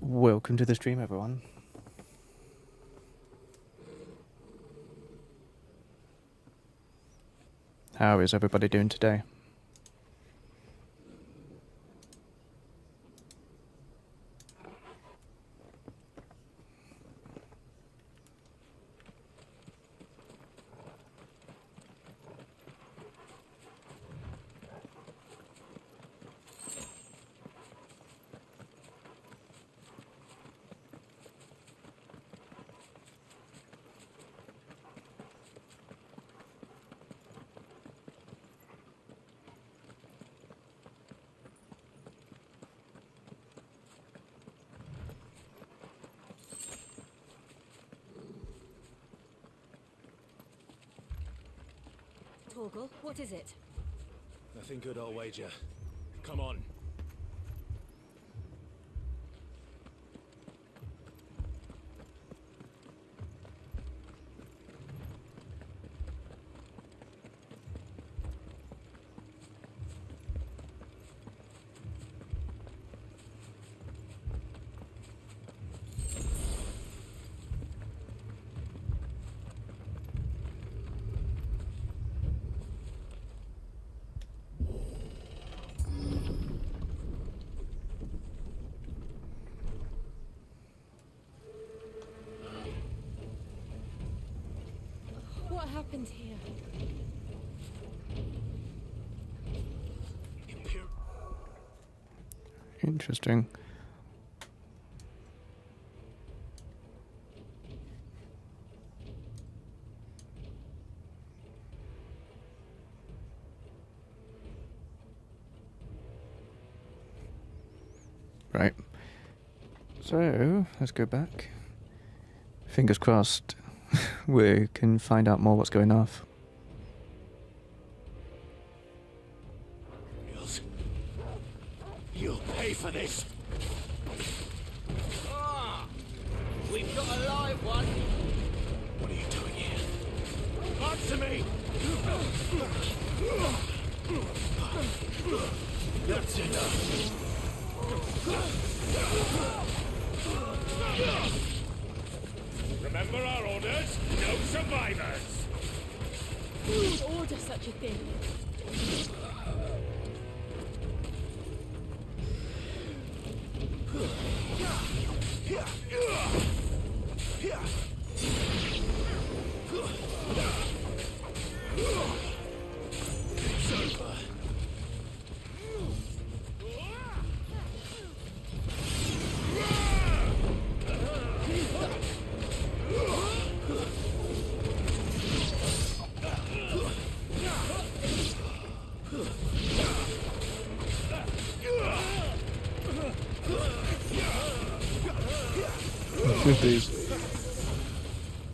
Welcome to the stream, everyone. How is everybody doing today? Torgal, what is it? Nothing good, I'll wager. Come on. What happened here? Interesting. Right. So, let's go back. Fingers crossed we can find out more what's going off. You'll pay for this. We've got a live one. What are you doing here? Answer me! That's enough. Remember our orders? No survivors! Who would order such a thing? It's over.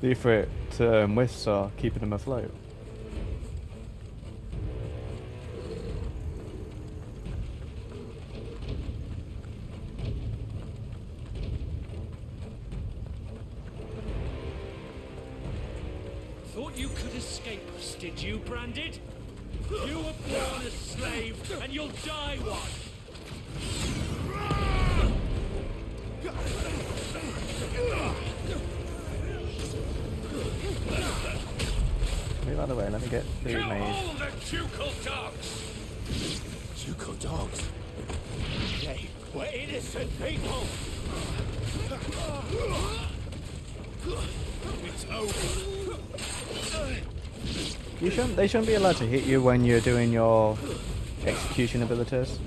The Ifrit wisps are keeping them afloat. Thought you could escape us, did you, Branded? You were born a slave, and you'll die one! Move out of the way, let me get the Kill maid. all the Ducal dogs! Ducal dogs. Hey, we're innocent people. It's over. They shouldn't be allowed to hit you when you're doing your execution abilities.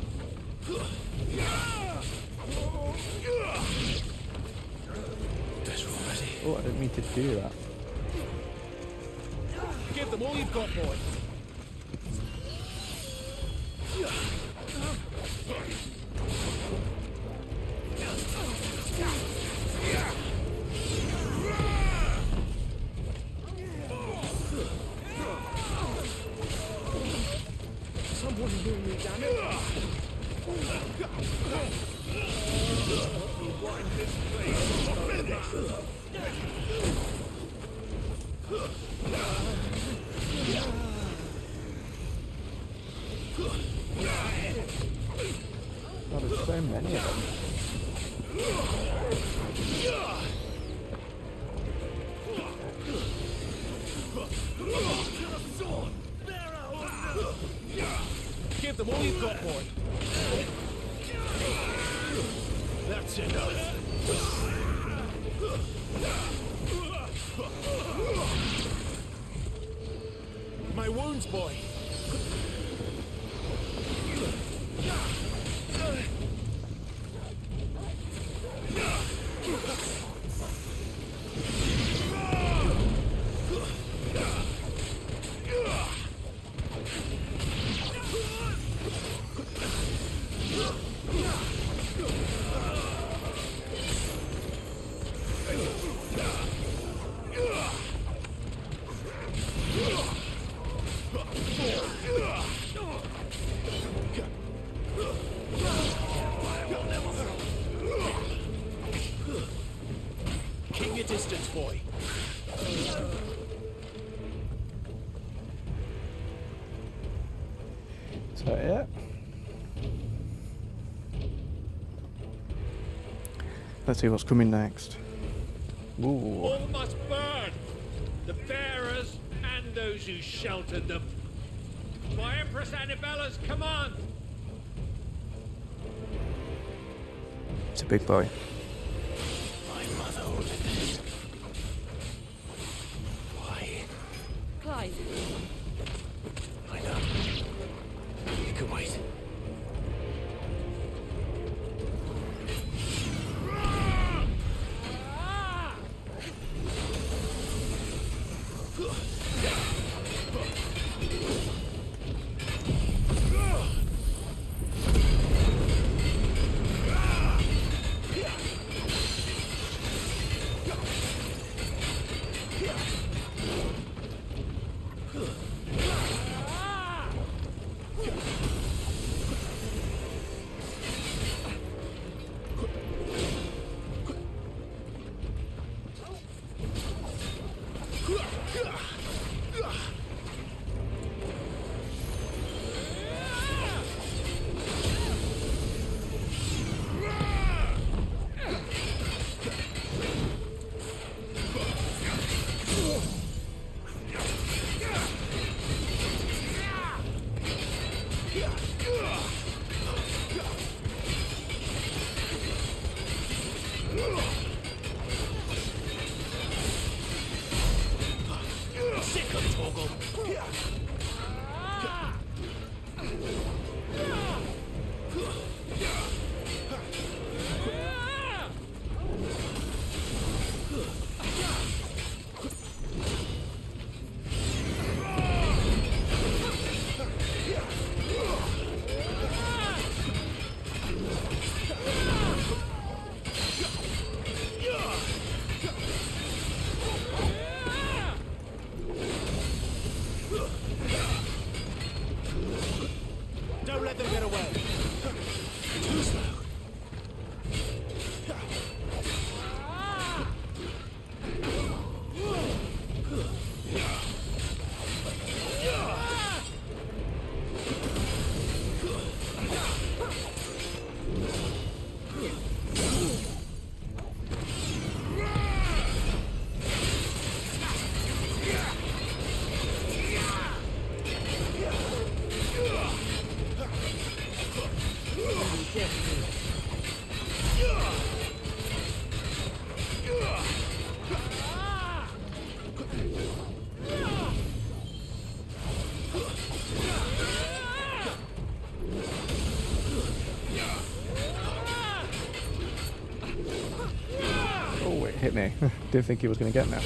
Oh, I didn't mean to do that. Give them all you've got, boy. Someone heal me, damn it. Rewind this place. Oh, there's so many of them. them all you've got, boy. That's enough. My wounds, boy. Keep your distance, boy. Is that it? Let's see what's coming next. Ooh. All must burn, the bearers and those who sheltered them. By Empress Annibella's command. It's a big boy. My mother ordered this. Why? Clive, I know. You can wait. Sick of Torgal. Don't let them get away. Too slow. Oh, it hit me. Didn't think he was going to get me.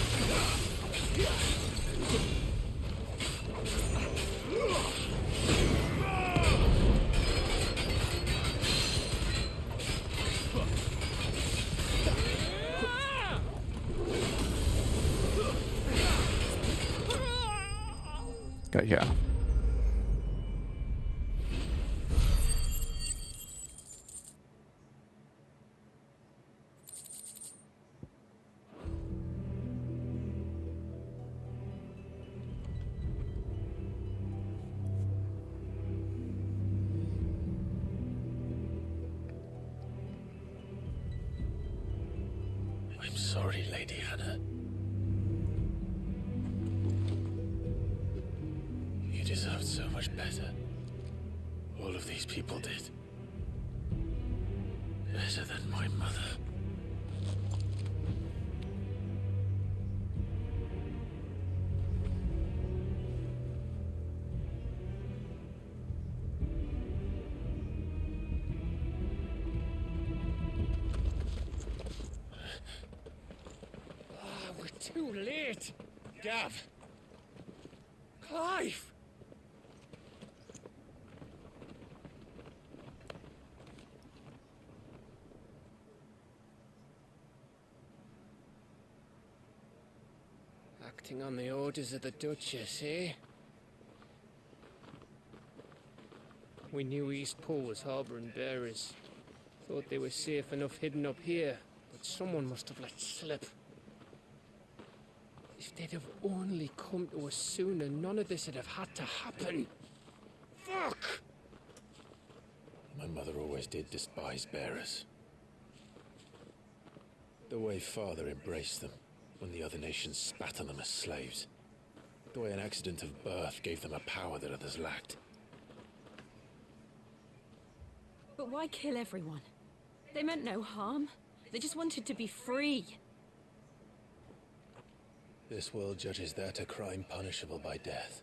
Yeah. I'm sorry, Lady Hannah. You deserved so much better. All of these people did. Better than my mother. We're too late. Gav. Clive. Acting on the orders of the Duchess, eh? We knew East Pole was harbouring bearers. Thought they were safe enough hidden up here, but someone must have let slip. If they'd have only come to us sooner, none of this would have had to happen. Fuck! My mother always did despise bearers. The way Father embraced them when the other nations spat on them as slaves. The way an accident of birth gave them a power that others lacked. But why kill everyone? They meant no harm. They just wanted to be free. This world judges that a crime punishable by death.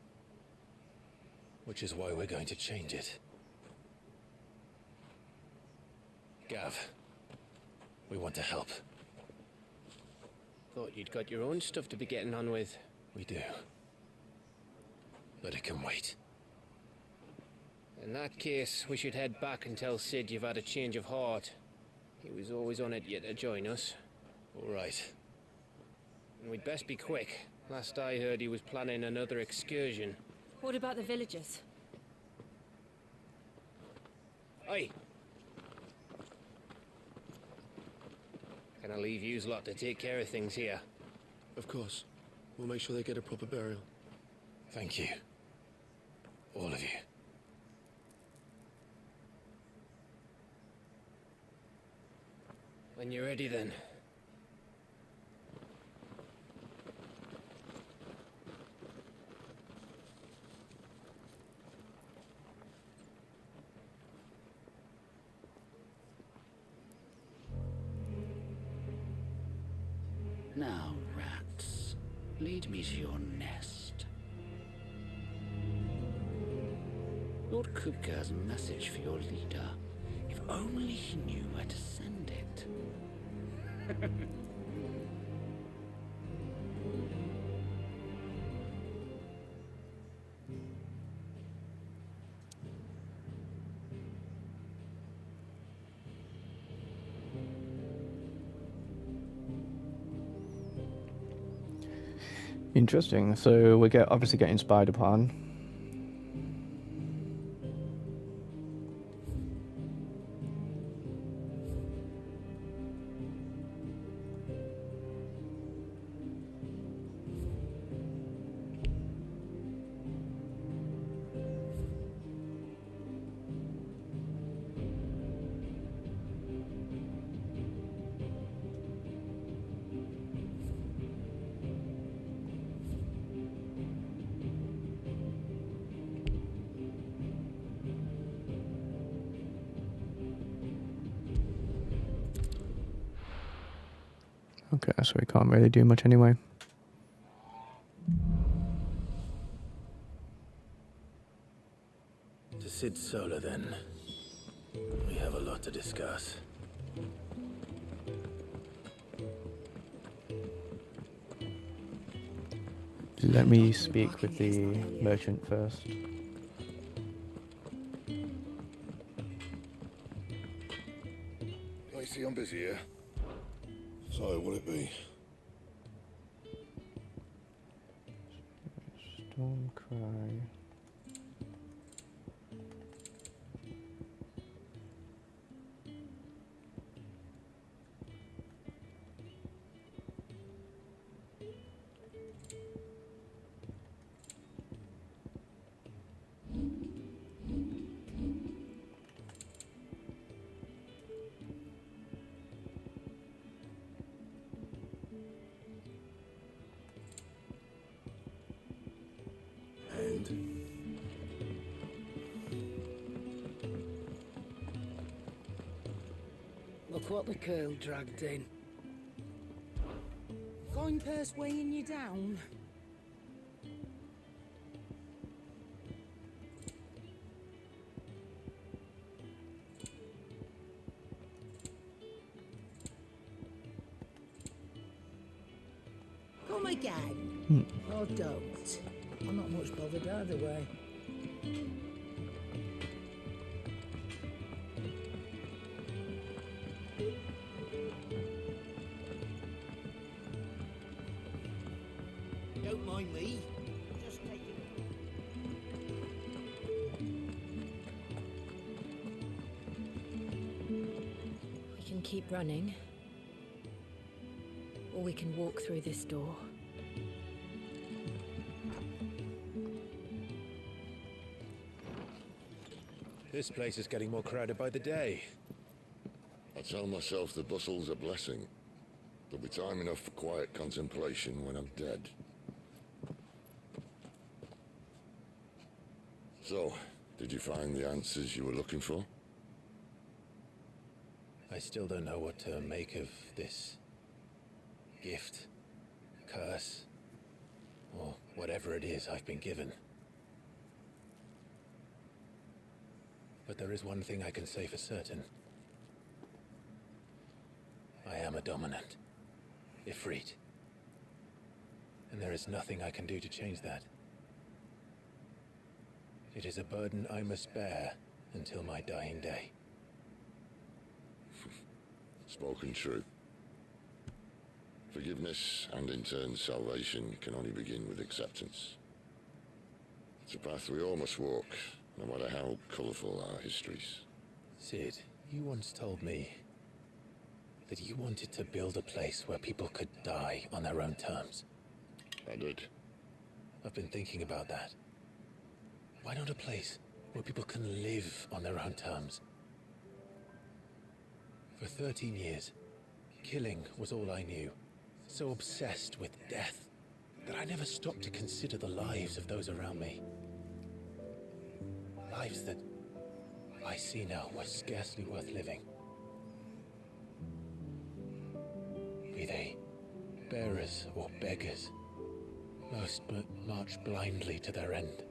Which is why we're going to change it. Gav, we want to help. Thought you'd got your own stuff to be getting on with. We do. But it can wait. In that case, we should head back and tell Sid you've had a change of heart. He was always on it yet to join us. All right. And we'd best be quick. Last I heard, he was planning another excursion. What about the villagers? Aye. Can I leave yous lot to take care of things here? Of course. We'll make sure they get a proper burial. Thank you. All of you. When you're ready, then. Now, rats, lead me to your nest. Lord Kupka's message for your leader. If only he knew where to send it. Interesting. So we get obviously get inspired upon. Okay, so we can't really do much anyway. To Sid Solar, then. We have a lot to discuss. Let me speak with the merchant first. I see I'm busy here. So, what'll it be? Stormcry. And Look what the girl dragged in. Fine purse weighing you down. Come again. Or don't. I'm not much bothered either way. Don't mind me. Just take it. We can keep running. Or we can walk through this door. This place is getting more crowded by the day. I tell myself the bustle's a blessing. There'll be time enough for quiet contemplation when I'm dead. So, did you find the answers you were looking for? I still don't know what to make of this gift, curse, or whatever it is I've been given. But there is one thing I can say for certain. I am a dominant, Ifrit. And there is nothing I can do to change that. It is a burden I must bear until my dying day. Spoken true. Forgiveness and in turn salvation can only begin with acceptance. It's a path we all must walk, no matter how colourful our histories. Sid, you once told me that you wanted to build a place where people could die on their own terms. I did. I've been thinking about that. Why not a place where people can live on their own terms? For 13 years, killing was all I knew. So obsessed with death that I never stopped to consider the lives of those around me. Lives that I see now were scarcely worth living. Be they bearers or beggars, most march blindly to their end,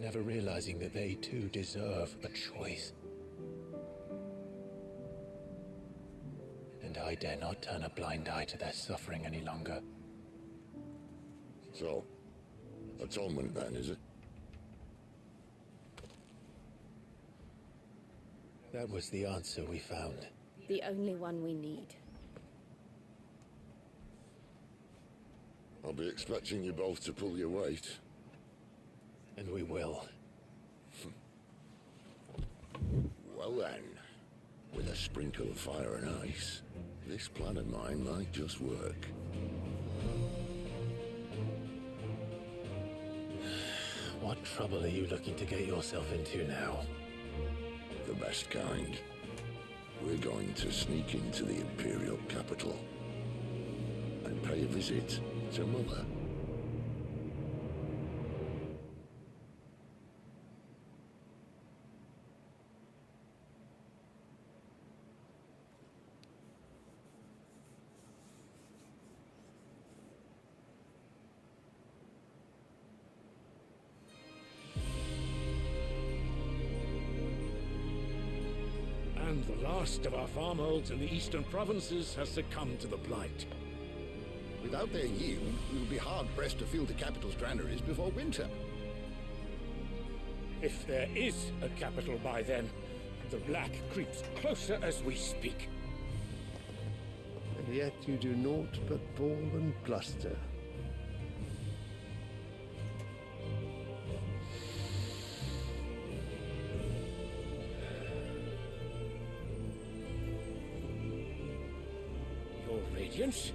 never realizing that they too deserve a choice. And I dare not turn a blind eye to their suffering any longer. So, atonement then, is it? That was the answer we found. The only one we need. I'll be expecting you both to pull your weight. And we will. Well then, with a sprinkle of fire and ice, this plan of mine might just work. What trouble are you looking to get yourself into now? The best kind. We're going to sneak into the Imperial capital and pay a visit to Mother. And the last of our farmholds in the eastern provinces has succumbed to the blight. Without their yield, we will be hard-pressed to fill the capital's granaries before winter. If there is a capital by then, the black creeps closer as we speak. And yet you do naught but bawl and bluster. Your radiance?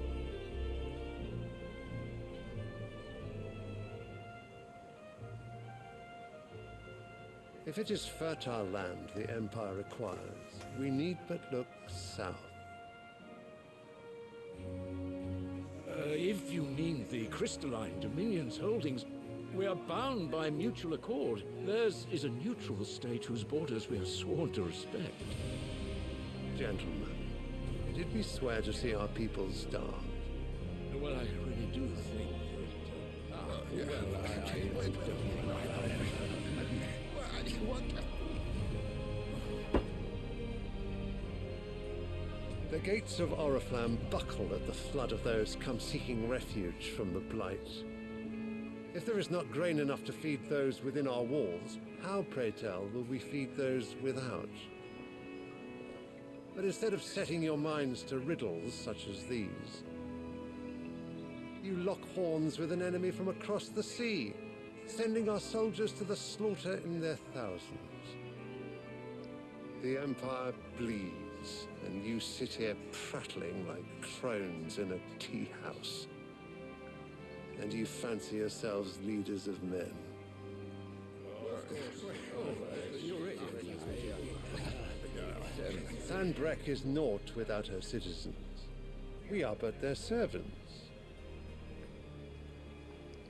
If it is fertile land the Empire requires, we need but look south. If you mean the crystalline Dominion's holdings, we are bound by mutual accord. Theirs is a neutral state whose borders we are sworn to respect. Gentlemen, Did we swear to see our people starve? Well, I really do think The gates of Oriflamme buckle at the flood of those come seeking refuge from the Blight. If there is not grain enough to feed those within our walls, how, pray tell, will we feed those without? But instead of setting your minds to riddles such as these, you lock horns with an enemy from across the sea, sending our soldiers to the slaughter in their thousands. The Empire bleeds, and you sit here prattling like crones in a tea house. And you fancy yourselves leaders of men. Sandbreck is naught without her citizens. We are but their servants.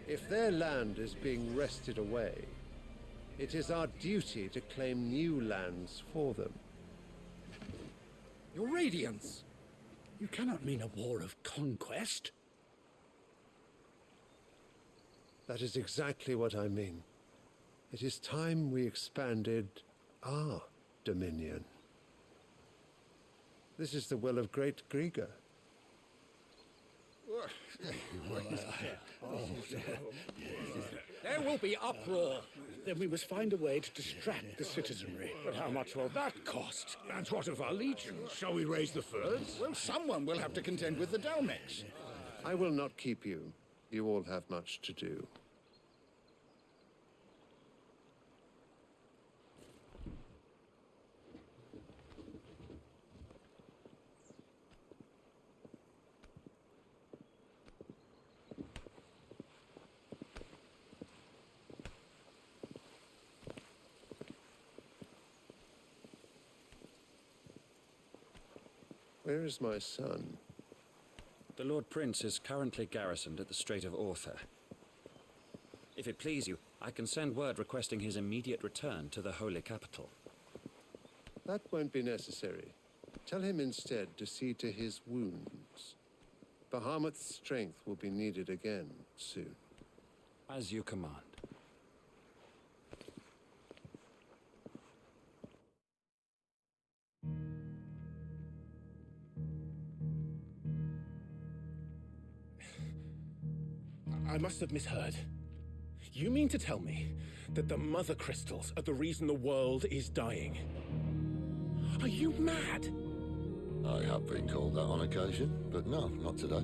If their land is being wrested away, it is our duty to claim new lands for them. Your Radiance! You cannot mean a war of conquest. That is exactly what I mean. It is time we expanded our dominion. This is the will of great Grieger. There will be uproar. Then we must find a way to distract the citizenry. But how much will that cost? And what of our legions? Shall we raise the furs? Well, someone will have to contend with the Dalmex. I will not keep you. You all have much to do. Where is my son? The Lord Prince is currently garrisoned at the Strait of Orther. If it please you, I can send word requesting his immediate return to the Holy Capital. That won't be necessary. Tell him instead to see to his wounds. Bahamut's strength will be needed again soon. As you command. I must have misheard. You mean to tell me that the Mother Crystals are the reason the world is dying? Are you mad? I have been called that on occasion, but no, not today.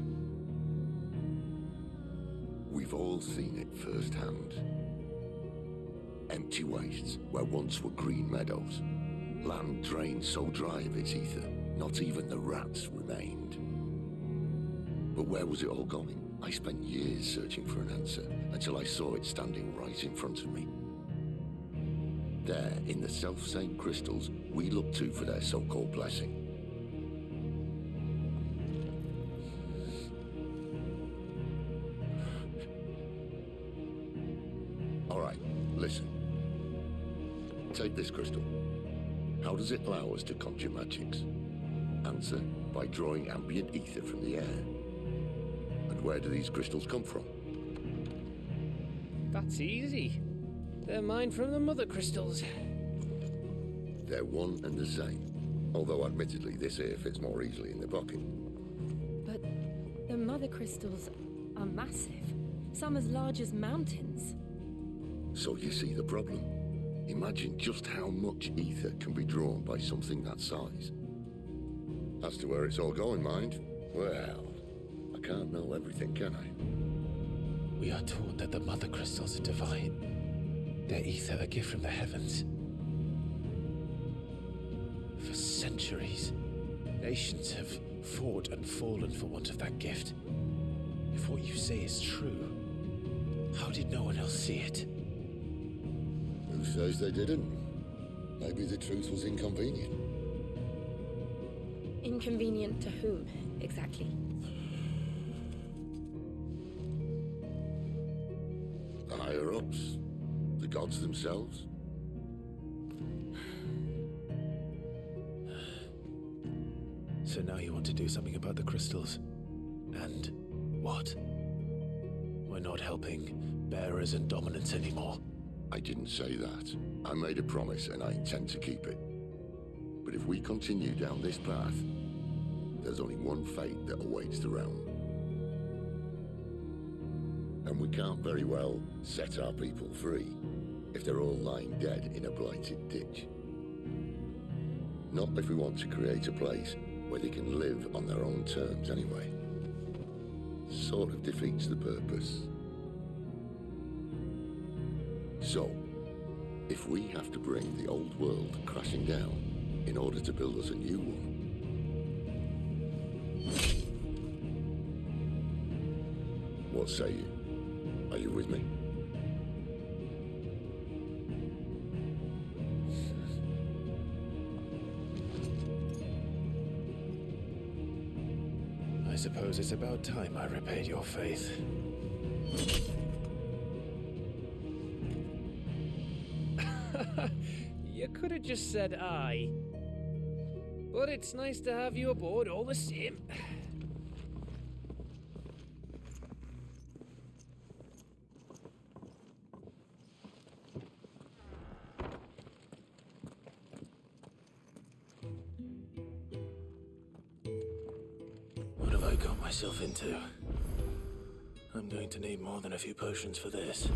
We've all seen it firsthand. Empty wastes where once were green meadows. Land drained so dry of its ether, not even the rats remained. But where was it all going? I spent years searching for an answer, until I saw it standing right in front of me. There, in the self-same crystals we look to for their so-called blessing. All right, listen. Take this crystal. How does it allow us to conjure magics? Answer, by drawing ambient ether from the air. And where do these crystals come from? That's easy. They're mine from the Mother Crystals. They're one and the same. Although admittedly this here fits more easily in the pocket. But the Mother Crystals are massive. Some as large as mountains. So you see the problem. Imagine just how much ether can be drawn by something that size. As to where it's all going, mind, well, I can't know everything, can I? We are taught that the Mother Crystals are divine. Their ether a gift from the heavens. For centuries, nations have fought and fallen for want of that gift. If what you say is true, how did no one else see it? Who says they didn't? Maybe the truth was inconvenient. Inconvenient to whom, exactly? The higher-ups? The gods themselves? So So now you want to do something about the crystals. And what? We're not helping bearers and dominants anymore. I didn't say that. I made a promise and I intend to keep it. But if we continue down this path, there's only one fate that awaits the realm. And we can't very well set our people free if they're all lying dead in a blighted ditch. Not if we want to create a place where they can live on their own terms anyway. Sort of defeats the purpose. So, if we have to bring the old world crashing down in order to build us a new one, what say you? Are you with me? I suppose it's about time I repaid your faith. You could have just said aye. But it's nice to have you aboard all the same. What have I got myself into? I'm going to need more than a few potions for this.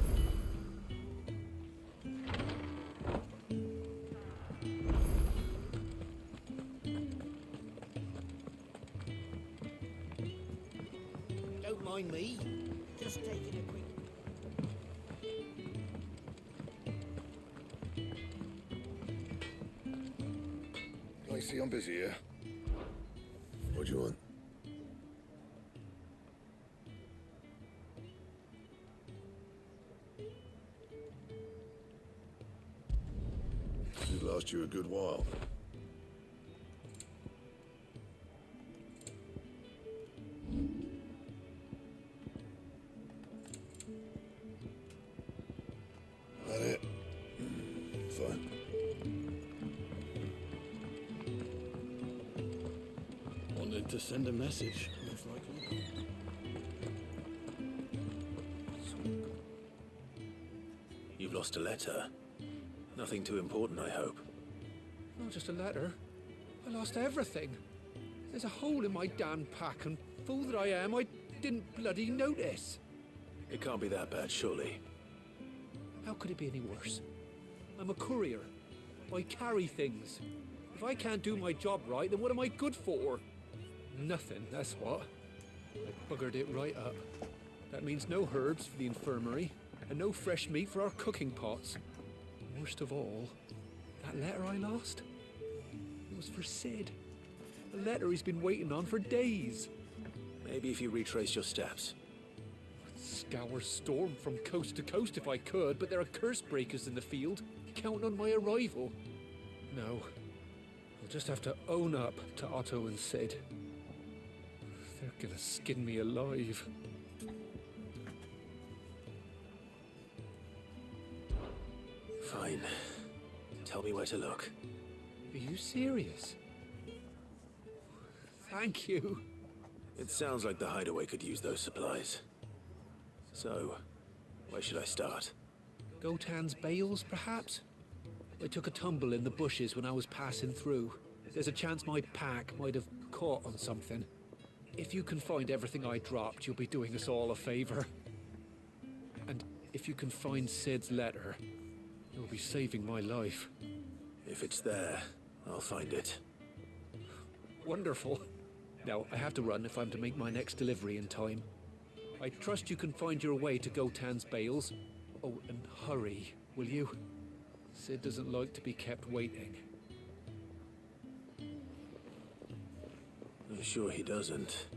Don't mind me. Just taking a quick... Lacey, I'm busy here. What do you want? Should last you a good while. That it? Fine. Wanted to send a message, most likely. You've lost a letter. Nothing too important, I hope. Not just a letter. I lost everything. There's a hole in my damn pack, and fool that I am, I didn't bloody notice. It can't be that bad, surely. How could it be any worse? I'm a courier. I carry things. If I can't do my job right, then what am I good for? Nothing, that's what. I buggered it right up. That means no herbs for the infirmary, and no fresh meat for our cooking pots. Worst of all, that letter I lost, it was for Sid. A letter he's been waiting on for days. Maybe if you retrace your steps. I'd scour Storm from coast to coast if I could, but there are curse breakers in the field, counting on my arrival. No, I'll just have to own up to Otto and Sid. They're gonna skin me alive. Fine. Tell me where to look. Are you serious? Thank you. It sounds like the hideaway could use those supplies. So, where should I start? Gotan's bales, perhaps? I took a tumble in the bushes when I was passing through. There's a chance my pack might have caught on something. If you can find everything I dropped, you'll be doing us all a favor. And if you can find Sid's letter, you'll be saving my life. If it's there, I'll find it. Wonderful. Now, I have to run if I'm to make my next delivery in time. I trust you can find your way to Gotan's bales. Oh, and hurry, will you? Sid doesn't like to be kept waiting. I'm sure he doesn't.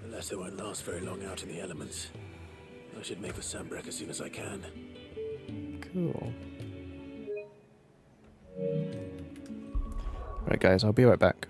The letter won't last very long out in the elements. I should make for Sambrek as soon as I can. Cool. Right, guys, I'll be right back.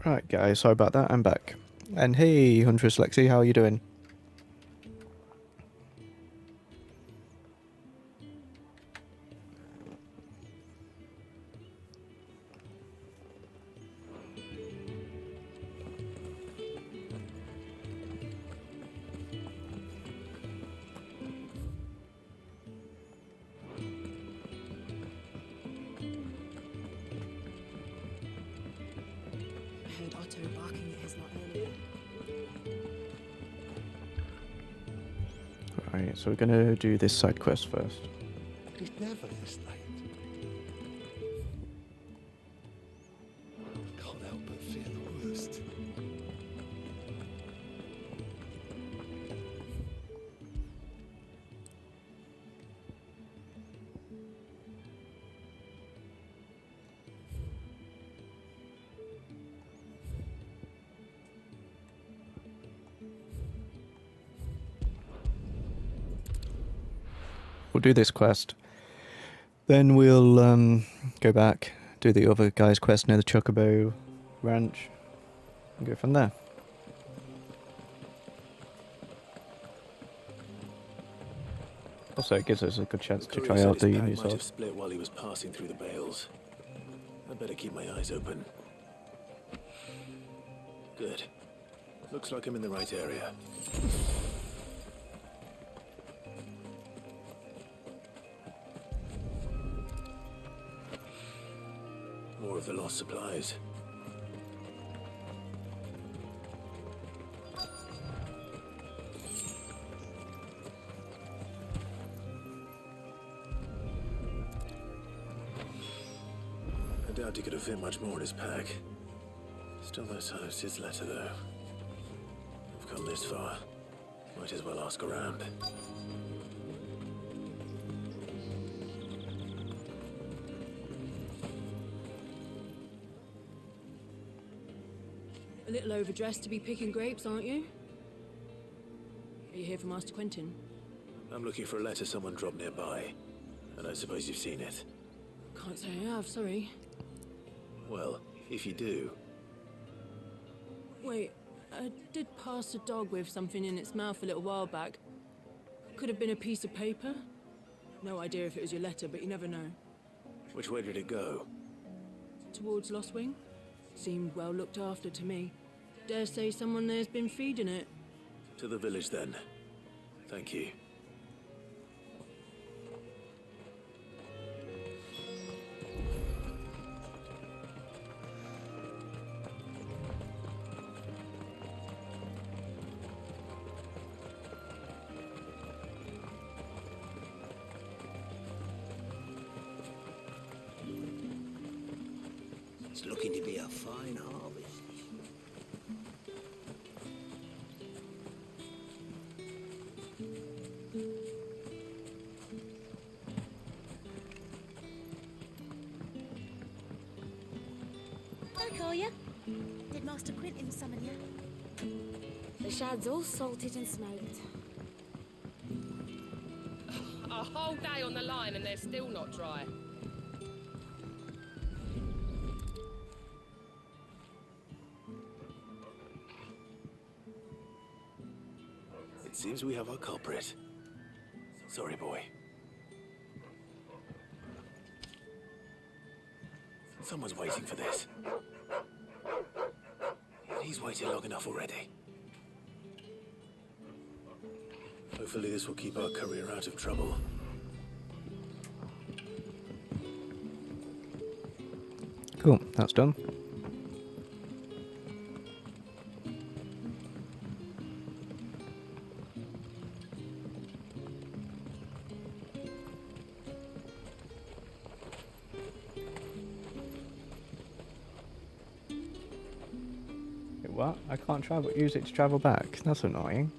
Right, guys, sorry about that. I'm back. And hey, Huntress Lexi, how are you doing? Right, so we're gonna do this side quest first. He's never this late. I can't help but fear the worst. We'll do this quest. Then we'll go back, do the other guy's quest near the Chocobo Ranch, and go from there. Also, it gives us a good chance to try out the new might sword. have split while he was passing through the bales. I better keep my eyes open. Good. Looks like I'm in the right area. More of the lost supplies. I doubt he could have fit much more in his pack. Still no sign of Sid's letter, though. I've come this far. Might as well ask around. little overdressed to be picking grapes, aren't you? Are you here for Master Quentin? I'm looking for a letter someone dropped nearby, and I suppose you've seen it. Can't say I have, sorry. Well, if you do... Wait, I did pass a dog with something in its mouth a little while back. Could have been a piece of paper. No idea if it was your letter, but you never know. Which way did it go? Towards Lost Wing? Seemed well looked after to me. Dare say someone there's been feeding it. To the village, then. Thank you. It's looking to be a fine harvest. I call you. Did Master Quentin summon you? The shad's all salted and smoked. A whole day on the line and they're still not dry. It seems we have our culprit. Sorry, boy. Someone's waiting for this. He's waited long enough already. Hopefully this will keep our courier out of trouble. Cool, that's done. What? I can't travel. Use it to travel back. That's annoying.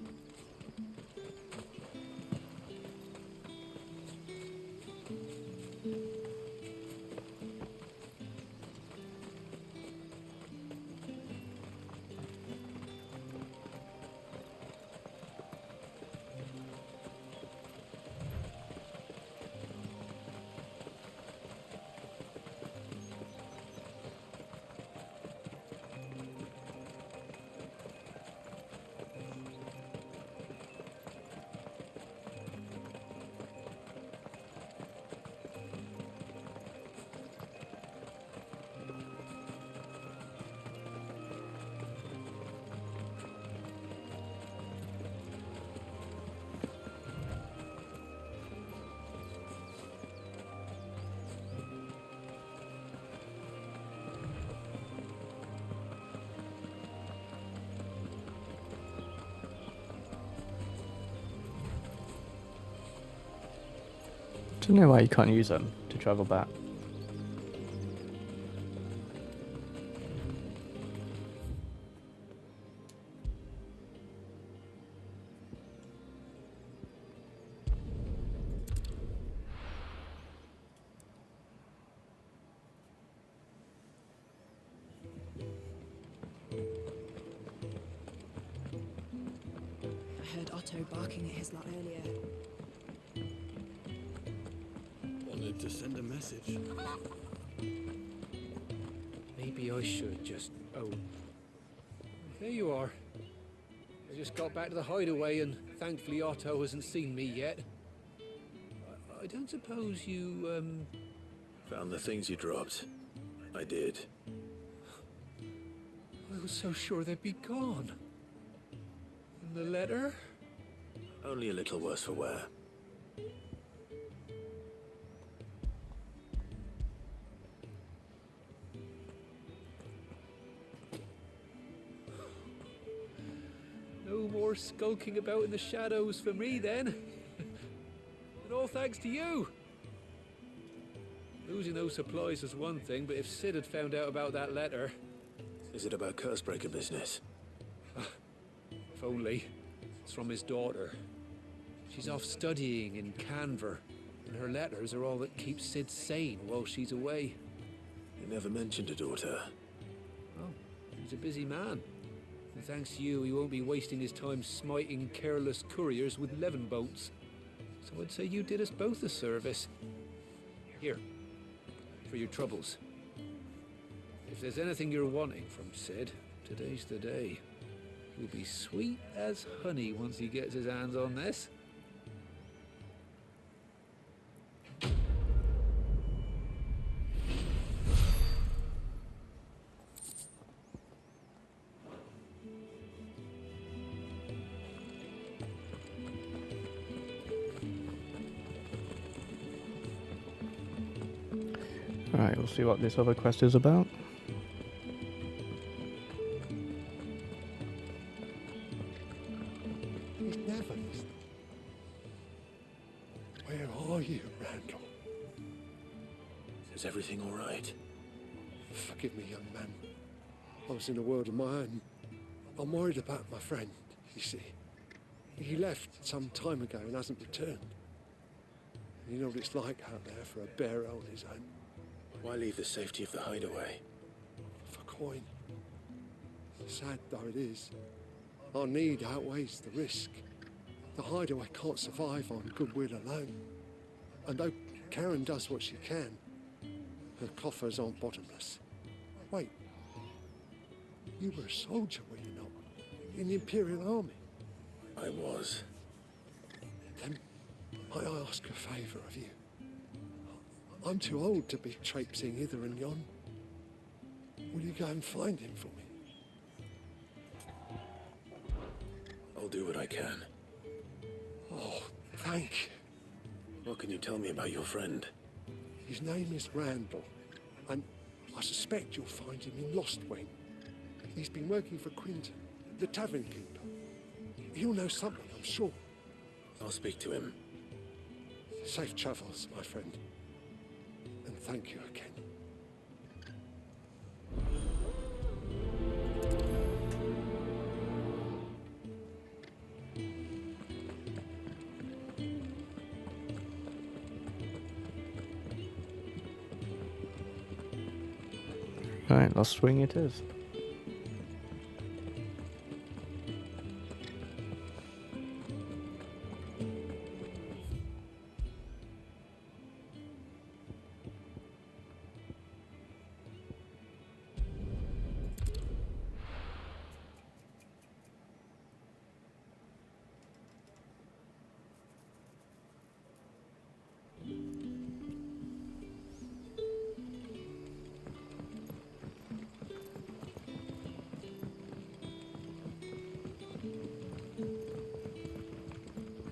Don't know why you can't use them to travel back. I heard Otto barking at his lot earlier. Wanted to send a message. Maybe I should just... Oh. There you are. I just got back to the hideaway and thankfully Otto hasn't seen me yet. I don't suppose you, Found the things you dropped. I did. I was so sure they'd be gone. And the letter? Only a little worse for wear. No more skulking about in the shadows for me then. And all thanks to you. Losing those supplies is one thing, but if Sid had found out about that letter... Is it about Cursebreaker business? If only. It's from his daughter. She's off studying in Canver, and her letters are all that keeps Sid sane while she's away. You never mentioned a daughter. Oh, he's a busy man. And thanks to you, he won't be wasting his time smiting careless couriers with levin bolts. So I'd say you did us both a service. Here, for your troubles. If there's anything you're wanting from Sid, today's the day. He'll be sweet as honey once he gets his hands on this. Alright, we'll see what this other quest is about. He's never listening. Where are you, Randall? Is everything all right? Forgive me, young man. I was in a world of my own. I'm worried about my friend, you see. He left some time ago and hasn't returned. You know what it's like out there for a bearer on his own. Why leave the safety of the hideaway? For coin. Sad though it is, our need outweighs the risk. The hideaway can't survive on goodwill alone. And though Karen does what she can, her coffers aren't bottomless. Wait, you were a soldier, were you not? In the Imperial Army? I was. Then might I ask a favour of you? I'm too old to be traipsing hither and yon. Will you go and find him for me? I'll do what I can. Oh, thank you. What can you tell me about your friend? His name is Randall, and I suspect you'll find him in Lost Wing. He's been working for Quinton, the tavern keeper. He'll know something, I'm sure. I'll speak to him. Safe travels, my friend. And thank you again. Right, Lost Wing it is.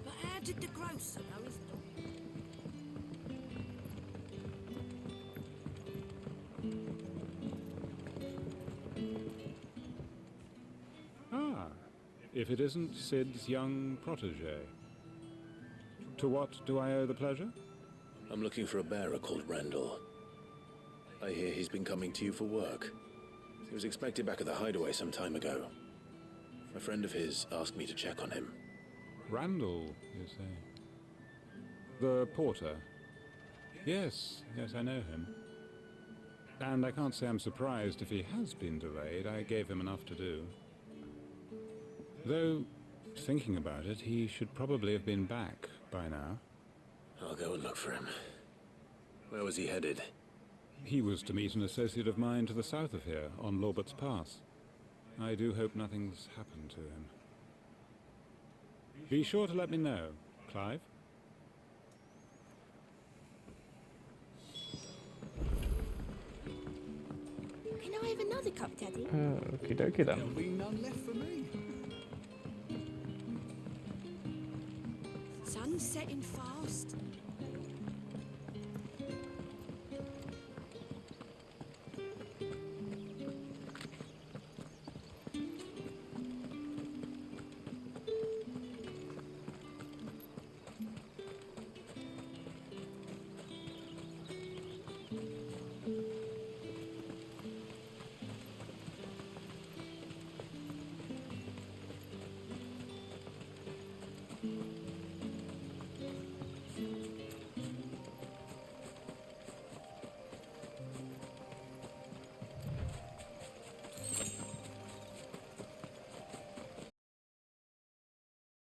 But how did the grocer know his dog? Ah, if it isn't Sid's young protege. To what do I owe the pleasure? I'm looking for a bearer called Randall. I hear he's been coming to you for work. He was expected back at the hideaway some time ago. A friend of his asked me to check on him. Randall, you say? The porter? Yes, I know him. And I can't say I'm surprised if he has been delayed. I gave him enough to do. Though, thinking about it, he should probably have been back by now. I'll go and look for him. Where was he headed? He was to meet an associate of mine to the south of here, on Lorbert's Pass. I do hope nothing's happened to him. Be sure to let me know, Clive. Can I have another cup, Daddy? Okie dokie then. There'll be none left for me. Sun's setting fast.